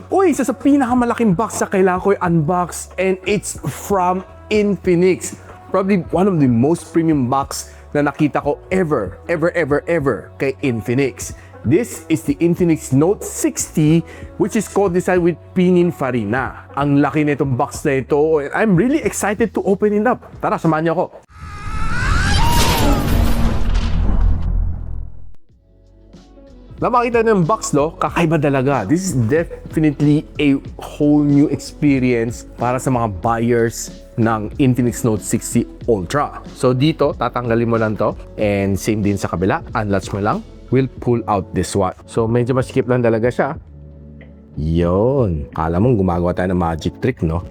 Uy, isa sa pinakamalaking box na kailangan ko i-unbox, and it's from Infinix. Probably one of the most premium box na nakita ko ever kay Infinix. This is the Infinix Note 60, which is co-designed with Pininfarina. Ang laki na itong box na ito, and I'm really excited to open it up. Tara, samahan niyo ako. Na makita niyo yung box, no? Kakaiba talaga. This is definitely a whole new experience para sa mga buyers ng Infinix Note 60 Ultra. So dito, tatanggalin mo lang to, and same din sa kabila, unlatch mo lang. We'll pull out this one. So medyo masikip lang talaga siya. Yun. Kala mong gumagawa tayo ng magic trick, no?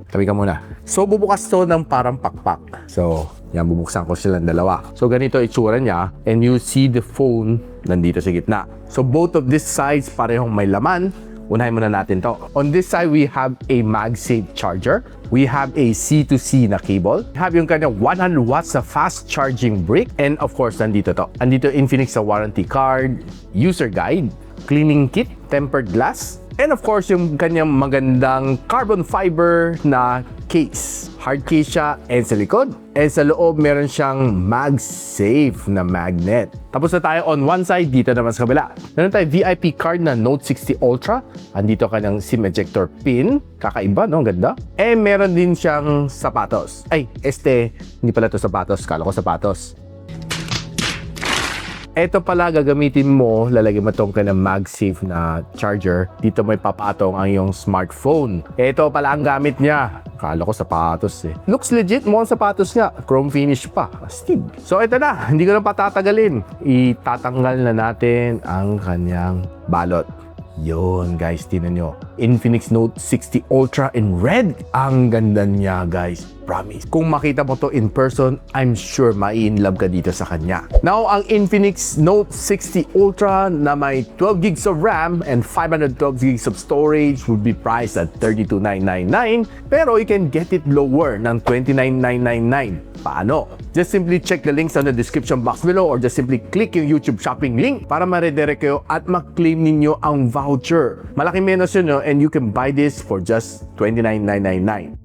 Tabi ka muna. So bubukas to ng parang pakpak. So yan, bubuksan ko silang dalawa. So ganito itsura niya, and you see the phone nandito sa gitna. So both of these sides parehong may laman. Unahin muna natin to. On this side, we have a MagSafe charger. We have a C2C na cable. We have yung kanyang 100 watts na fast charging brick. And of course, nandito to. Nandito Infinix sa warranty card, user guide, cleaning kit, tempered glass, and of course, yung kanyang magandang carbon fiber na case. Hard case siya, and sa likod. And sa loob, meron siyang MagSafe na magnet. Tapos na tayo on one side, dito naman sa kabila. Meron tayo VIP card na Note 60 Ultra. Andito kanyang SIM ejector pin. Kakaiba, no? Ganda. And meron din siyang sapatos. Ay, hindi pala to sapatos. Kala ko sapatos. Ito pala gagamitin mo, lalagyan mo itong kanyang MagSafe na charger. Dito may papatong ang iyong smartphone. Ito pala ang gamit niya. Kala ko sapatos eh. Looks legit, mukhang sapatos nga. Chrome finish pa. Astig. So ito na, hindi ko na patatagalin. Itatanggal na natin ang kanyang balot. Yun guys, tinan nyo. Infinix Note 60 Ultra in red. Ang ganda niya guys. Promise. Kung makita mo to in person, I'm sure mai-inlove ka dito sa kanya. Now, ang Infinix Note 60 Ultra na may 12 gigs of RAM and 512 gigs of storage would be priced at $32,999, pero you can get it lower ng $29,999. Paano? Just simply check the links on the description box below, or just simply click yung YouTube shopping link para ma-redirect kayo at ma-claim ninyo ang voucher. Malaking menos yun, no? And you can buy this for just $29,999.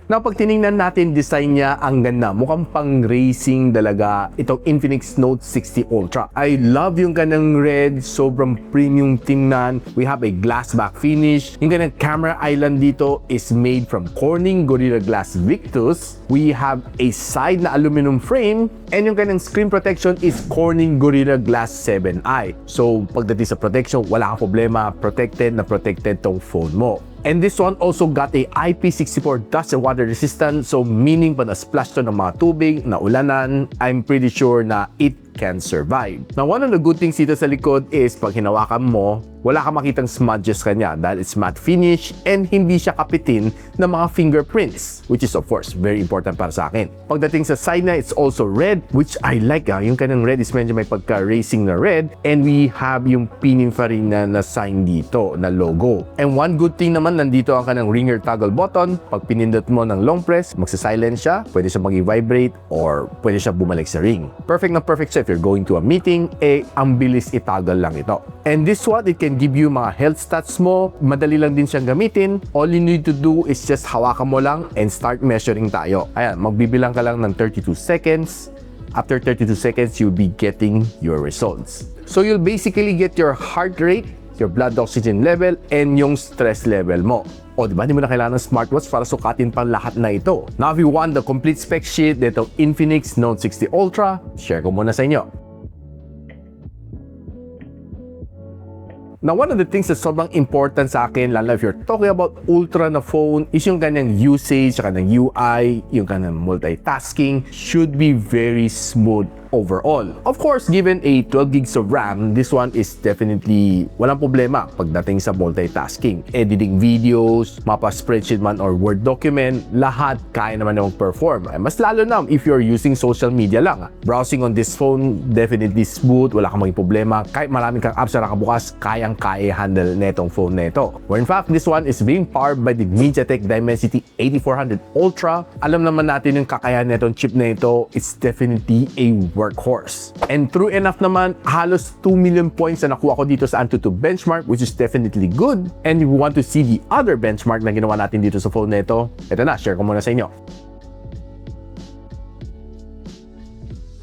Now, pag tinignan natin, design niya ang ganda. Mukhang pang racing talaga itong Infinix Note 60 Ultra. I love yung kanyang red, sobrang premium tingnan. We have a glass back finish. Yung kanyang camera island dito is made from Corning Gorilla Glass Victus. We have a side na aluminum frame, and yung kanyang screen protection is Corning Gorilla Glass 7i. So, pagdating sa protection, wala kang problema. Protected na protected tong phone mo. And this one also got a IP64 dust and water resistant, so meaning pa na-splash to ng mga tubig, na ulanan, I'm pretty sure na it can survive. Now, one of the good things dito sa likod is pag hinawakan mo, wala kang makitang smudges kanya dahil it's matte finish and hindi siya kapitin ng mga fingerprints, which is of course very important para sa akin. Pagdating sa side na, it's also red, which I like. Yung kanyang red is medyo may pagka-racing na red, and we have yung Pininfarina na sign dito na logo. And one good thing naman, nandito ang kanyang ringer toggle button. Pag pinindot mo ng long press, magsa-silent siya, pwede siya mag-vibrate or pwede siya bumalik sa ring. Perfect na perfect siya if you're going to a meeting, ang bilis itoggle lang ito. And this one, it can give you mga health stats mo. Madali lang din siyang gamitin. All you need to do is just hawakan mo lang and start measuring tayo. Ayan, magbibilang ka lang ng 32 seconds. After 32 seconds, you'll be getting your results. So you'll basically get your heart rate, your blood oxygen level, and yung stress level mo. O, diba? Hindi mo na kailangan ng smartwatch para sukatin pa lahat na ito. Now, if you want the complete spec sheet nito Infinix Note 60 Ultra, share ko muna sa inyo. Now, one of the things that's sobrang important sa akin, lalo if you're talking about ultra na phone, is yung kanyang usage, yung kanyang UI, yung kanyang multitasking should be very smooth overall. Of course, given a 12 gigs of RAM, this one is definitely walang problema pagdating sa multitasking. Editing videos, mapa spreadsheet man or Word document, lahat kaya naman yung perform. Mas lalo na if you're using social media lang. Browsing on this phone, definitely smooth, wala kang maging problema. Kahit maraming kang apps na nakabukas, kayang-kaya handle netong phone neto. Where in fact, this one is being powered by the MediaTek Dimensity 8400 Ultra. Alam naman natin yung kakayahan netong chip na ito, it's definitely a workhorse. And true enough naman, halos 2 million points na nakuha ko dito sa Antutu benchmark, which is definitely good. And if you want to see the other benchmark na ginawa natin dito sa phone na ito na, share ko muna sa inyo.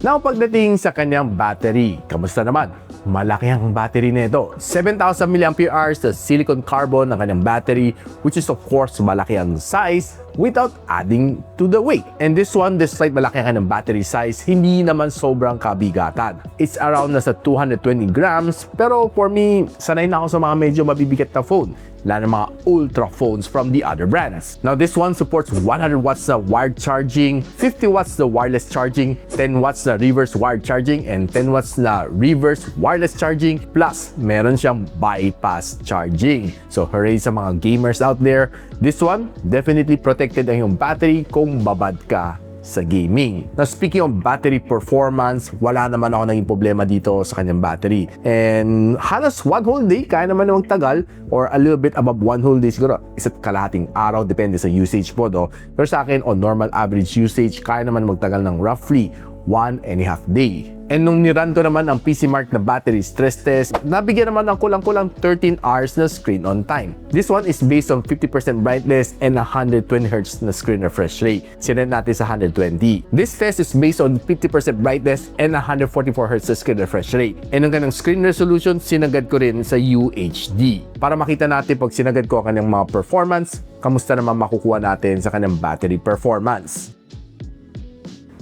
Now, pagdating sa kanyang battery, kamusta naman? Malaki ang battery nito. 7,000 mAh sa silicon carbon ang kanyang battery, which is of course malaki ang size without adding to the weight. And this one, despite malaki ang kanyang battery size, hindi naman sobrang kabigatan. It's around nasa 220 grams, pero for me, sanay na ako sa mga medyo mabibigat na phone, lalo ng mga ultra phones from the other brands. Now, this one supports 100 watts na wired charging, 50 watts na wireless charging, 10 watts na reverse wired charging, and 10 watts na reverse wireless charging, plus meron siyang bypass charging. So, hooray sa mga gamers out there. This one, definitely protected ang iyong battery kung babad ka sa gaming. Now, speaking of battery performance, wala naman ako naging problema dito sa kanyang battery. And halos one whole day, kaya naman na magtagal, or a little bit above one whole day siguro. Isa't kalahating araw, depende sa usage po do. Pero sa akin, on normal average usage, kaya naman magtagal ng roughly 1.5 day. And nung nirun ko naman ang PC Mark na battery stress test, nabigyan naman ng kulang-kulang 13 hours na screen on time. This one is based on 50% brightness and 120Hz na screen refresh rate. Sinet natin sa 120. This test is based on 50% brightness and 144Hz na screen refresh rate. And ang kanyang screen resolution, sinagad ko rin sa UHD. Para makita natin pag sinagad ko ang kanyang mga performance, kamusta naman makukuha natin sa kanyang battery performance.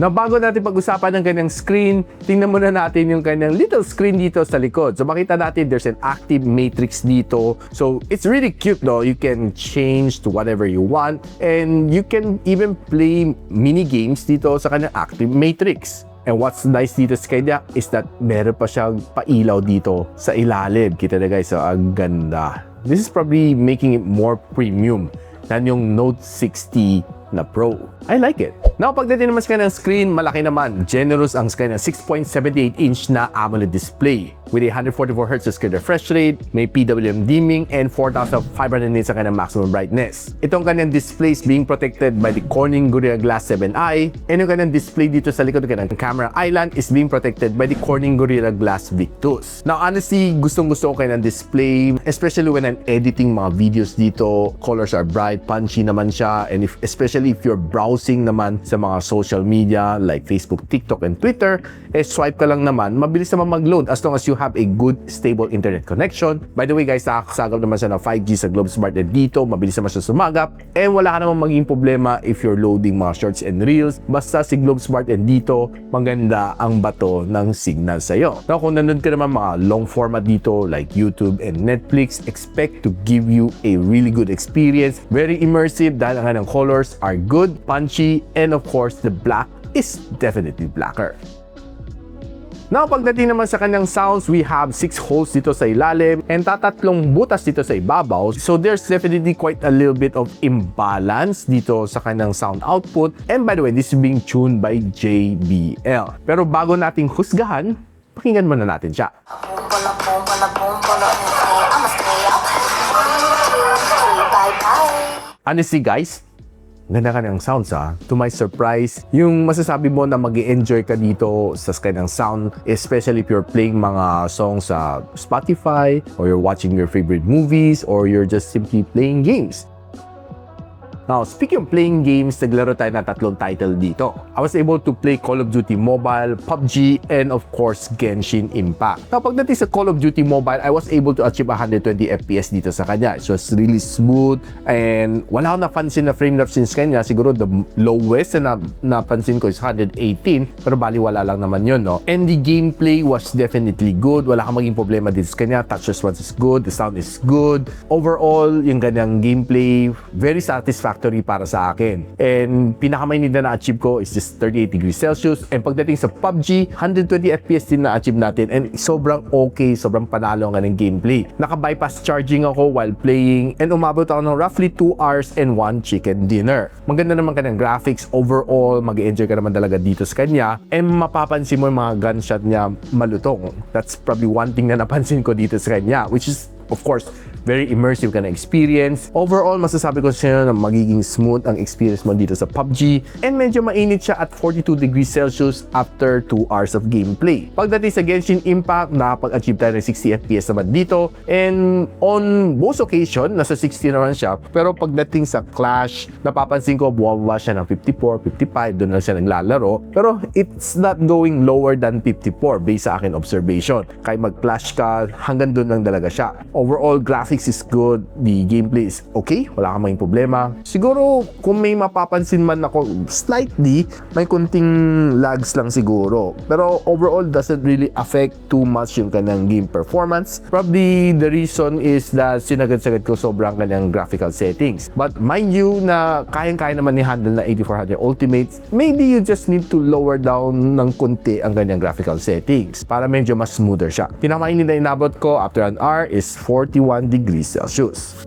Now, bago natin pag-usapan ng kanyang screen, tingnan muna natin yung kanyang little screen dito sa likod. So, makita natin there's an active matrix dito. So, it's really cute though. You can change to whatever you want. And you can even play mini games dito sa kanyang active matrix. And what's nice dito sa kanya is that meron pa siyang pailaw dito sa ilalim. Kita na guys, so ang ganda. This is probably making it more premium than yung Note 60 na Pro. I like it. Now, pagdating naman sa kanyang screen, malaki naman. Generous ang kanyang 6.78-inch na AMOLED display with a 144Hz screen refresh rate, may PWM dimming, and 4,500 nits sa kanyang maximum brightness. Itong kanyang display is being protected by the Corning Gorilla Glass 7i, and yung kanyang display dito sa likod ng kanyang camera island is being protected by the Corning Gorilla Glass Victus. Now, honestly, gustong-gusto ko kanyang display, especially when I'm editing mga videos dito. Colors are bright, punchy naman siya, and especially if you're browsing naman sa mga social media like Facebook, TikTok, and Twitter, swipe ka lang naman, mabilis naman mag-load as long as you have a good, stable internet connection. By the way guys, nakakasagap naman siya ng 5G sa Globe Smart na dito, mabilis naman siya sumagap, and wala ka naman maging problema if you're loading mga shorts and reels. Basta si Globe Smart and dito, maganda ang bato ng signal sa'yo. Now, kung nanood ka naman mga long format dito like YouTube and Netflix, expect to give you a really good experience. Very immersive dahil ang kanyang colors are good, punchy, and of course, the black is definitely blacker. Now, pagdating naman sa kanyang sounds, we have 6 holes dito sa ilalim and tatatlong butas dito sa ibabaw. So, there's definitely quite a little bit of imbalance dito sa kanyang sound output. And by the way, this is being tuned by JBL. Pero bago nating husgahan, pakinggan muna natin siya. Honestly guys, ganda ka ng sounds ha. To my surprise, yung masasabi mo na mag-i-enjoy ka dito sa kanyang sound, especially if you're playing mga songs sa Spotify, or you're watching your favorite movies, or you're just simply playing games. Now, speaking of playing games, naglaro tayo ng tatlong title dito. I was able to play Call of Duty Mobile, PUBG, and of course, Genshin Impact. Now, pagdating sa Call of Duty Mobile, I was able to achieve 120 FPS dito sa kanya. It was really smooth, and wala akong napansin na frame rate since kanya. Siguro the lowest na napansin ko is 118, pero bali wala lang naman yun, no? And the gameplay was definitely good. Wala kang maging problema dito sa kanya. Touch response is good, the sound is good. Overall, yung kanyang gameplay, very satisfactory para sa akin. And pinakamainit na na-achieve ko is just 38 degrees Celsius. And pagdating sa PUBG, 120 FPS din na-achieve natin. And sobrang okay, sobrang panalo ang kanyang gameplay. Naka-bypass charging ako while playing. And umabot ako ng roughly 2 hours and 1 chicken dinner. Maganda naman kanyang graphics. Overall, mag-enjoy ka naman talaga dito sa kanya. And mapapansin mo yung mga gunshot niya malutong. That's probably one thing na napansin ko dito sa kanya. Which is, of course, very immersive ka na experience. Overall, masasabi ko siya na magiging smooth ang experience mo dito sa PUBG, and medyo mainit siya at 42 degrees Celsius after 2 hours of gameplay. Pagdating sa Genshin Impact, nakapag-achieve tayo ng 60 FPS naman dito, and on most occasion, nasa 60 naman siya. Pero pagdating sa Clash, napapansin ko buwaba siya ng 54, 55, doon lang siya naglalaro. Pero it's not going lower than 54 based sa akin observation. Kahit mag-Clash ka, hanggang doon lang talaga siya. Overall, graphics is good, the gameplay is okay, wala kang maging problema. Siguro, kung may mapapansin man ako, slightly, may kunting lags lang siguro. Pero overall, doesn't really affect too much yung kanyang game performance. Probably, the reason is that sinagad-sagad ko sobrang kanyang graphical settings. But mind you na kayang-kaya naman ni-handle na 8400 Ultimate, maybe you just need to lower down ng konti ang kanyang graphical settings para medyo mas smoother siya. Pinakamainit na inabot ko after an hour is 41 degrees Celsius.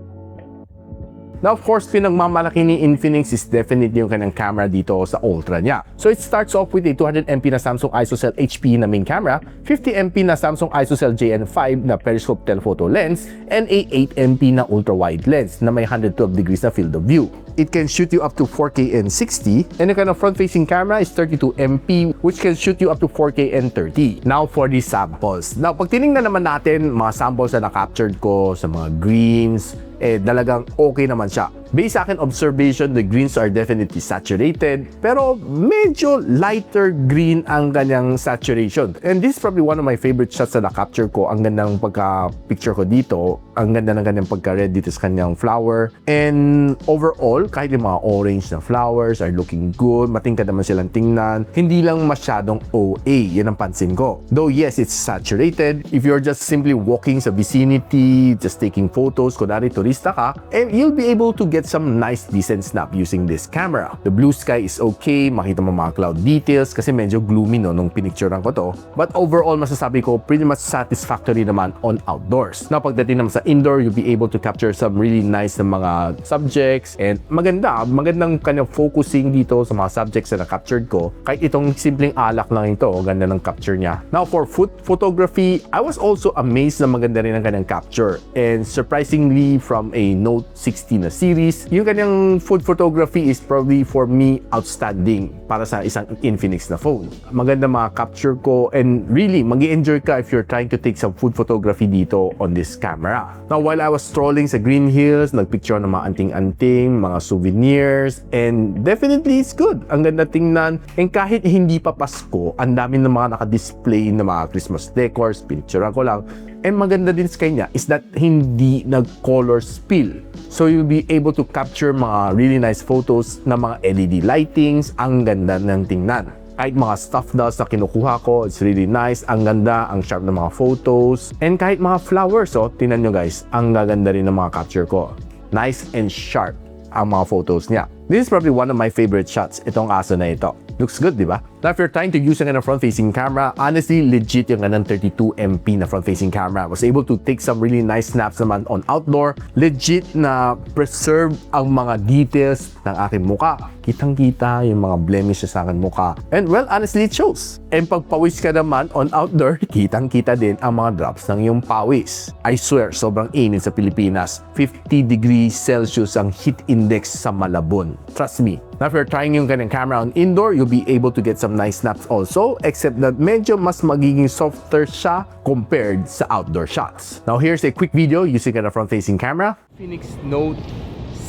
Now, of course, pinagmamalaki ni Infinix is definitely yung kanyang camera dito sa Ultra niya. So, it starts off with a 200MP na Samsung ISOCELL HP na main camera, 50MP na Samsung ISOCELL JN5 na periscope telephoto lens, and a 8MP na ultra-wide lens na may 112 degrees na field of view. It can shoot you up to 4K and 60, and the kind of front-facing camera is 32MP, which can shoot you up to 4K and 30. Now, for the samples. Now, pag tinignan naman natin mga samples na na-captured ko sa mga greens, talagang okay naman siya. Based sa akin observation, the greens are definitely saturated, pero medyo lighter green ang kanyang saturation. And this is probably one of my favorite shots na na-capture ko. Ang ganda ng pagka-picture ko dito. Ang ganda ng kanyang pagka-red dito sa kanyang flower. And overall, kahit yung mga orange na flowers are looking good, matingkad naman silang tingnan. Hindi lang masyadong OA, yan ang pansin ko. Though yes, it's saturated. If you're just simply walking sa vicinity, just taking photos, kunwari turista ka, and you'll be able to get some nice decent snap using this camera. The blue sky is okay, makita mo mga cloud details kasi medyo gloomy no nung pinicturean ko to. But overall, masasabi ko pretty much satisfactory naman on outdoors. Now, pagdating naman sa indoor, you'll be able to capture some really nice na mga subjects, and magandang kanyang focusing dito sa mga subjects na na-captured ko. Kahit itong simpleng alak lang ito, ganda ng capture niya. Now, for photography, I was also amazed na maganda rin ang kanyang capture. And surprisingly, from a Note 60 na series, yung kanyang food photography is probably for me outstanding para sa isang Infinix na phone. Maganda mga capture ko, and really mag-i-enjoy ka if you're trying to take some food photography dito on this camera. Now, while I was strolling sa Green Hills, nagpicture ng mga anting-anting, mga souvenirs, and definitely it's good. Ang ganda tingnan, and kahit hindi pa Pasko, ang dami ng mga naka-display na mga Christmas decors, pinicturean ko lang. And maganda din sa kanya is that hindi nag-color spill. So you'll be able to capture mga really nice photos na mga LED lightings. Ang ganda ng tingnan. Kahit mga stuff dolls na kinukuha ko, it's really nice. Ang ganda, ang sharp ng mga photos. And kahit mga flowers, tingnan nyo guys, ang gaganda rin ng mga capture ko. Nice and sharp ang mga photos niya. This is probably one of my favorite shots, itong aso na ito. Looks good, di ba? Now, if you're trying to use a front-facing camera, honestly, legit yung 32MP na front-facing camera. I was able to take some really nice snaps naman on outdoor. Legit na preserve ang mga details ng aking muka. Kitang-kita yung mga blemish sa aking muka. And well, honestly, it shows. And pag pawis ka naman on outdoor, kitang-kita din ang mga drops ng yung pawis. I swear, sobrang init sa Pilipinas. 50 degrees Celsius ang heat index sa Malabon. Trust me. Now, if you're trying yung kanyang camera on indoor, you'll be able to get some nice snaps also, except that medyo mas magiging softer siya compared sa outdoor shots. Now, here's a quick video using a front-facing camera. Infinix Note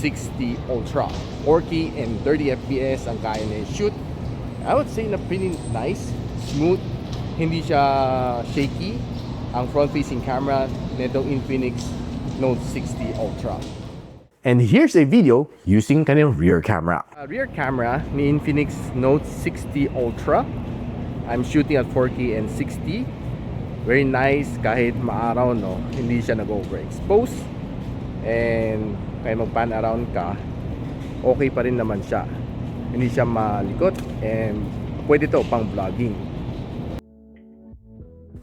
60 Ultra. 4K and 30 FPS ang kaya na shoot. I would say na pretty nice, smooth, hindi siya shaky ang front-facing camera nitong Infinix Note 60 Ultra. And here's a video using kanyang rear camera. Rear camera ni Infinix Note 60 Ultra. I'm shooting at 4K and 60. Very nice kahit maaraw, no? Hindi siya nag-overexpose. And kaya mag-pan around ka, okay pa rin naman siya. Hindi siya malikot, and pwede to pang vlogging.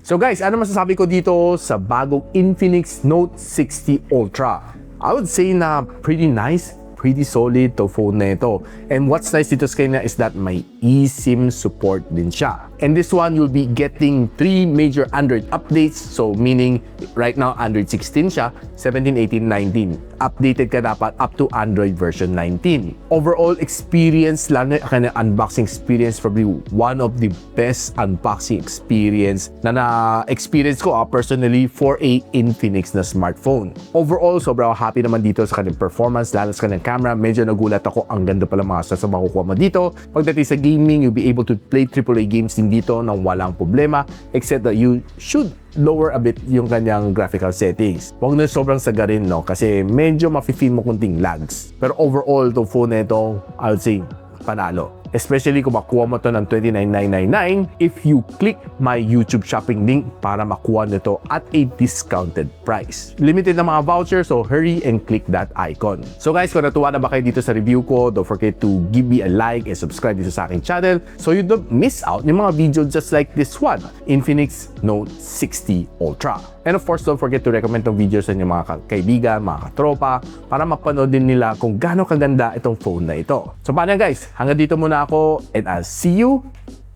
So guys, ano masasabi ko dito sa bagong Infinix Note 60 Ultra? I would say na pretty nice, pretty solid to phone na ito. And what's nice dito sa kanya is that may eSIM support din siya. And this one, you'll be getting 3 major Android updates. So, meaning, right now, Android 16 siya, 17, 18, 19. Updated ka dapat up to Android version 19. Overall experience, lalo na kanya unboxing experience, probably one of the best unboxing experience na na-experience ko personally for a Infinix na smartphone. Overall, sobrang happy naman dito sa kanyang performance, lalo sa kanyang camera. Medyo nagulat ako, ang ganda pala mga stats na makukuha mo dito. Pagdating sa gaming, you'll be able to play AAA games din dito nang walang problema, except that you should lower a bit yung kanyang graphical settings. Huwag na sobrang sagarin, no? Kasi medyo mafe-feel mo kunting lags. Pero overall, itong phone na ito, I would say, panalo. Especially kung makuha mo to ng 29,999 if you click my YouTube shopping link para makuha nito at a discounted price. Limited na mga vouchers, so hurry and click that icon. So guys, kung natuwa na ba kayo dito sa review ko, don't forget to give me a like and subscribe dito sa aking channel so you don't miss out yung mga video just like this one, Infinix Note 60 Ultra. And of course, don't forget to recommend tong video sa inyong mga kaibigan, mga katropa, para mapanood din nila kung gaano kaganda itong phone na ito. So paano guys, hanggang dito muna ako and I'll see you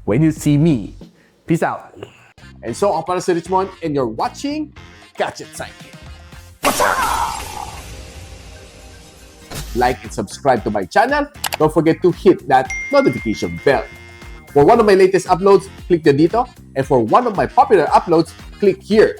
when you see me. Peace out. And so, ako pala si Richmond and you're watching Gadget Sidekick. What's up? Like and subscribe to my channel. Don't forget to hit that notification bell. For one of my latest uploads, click the dito. And for one of my popular uploads, click here.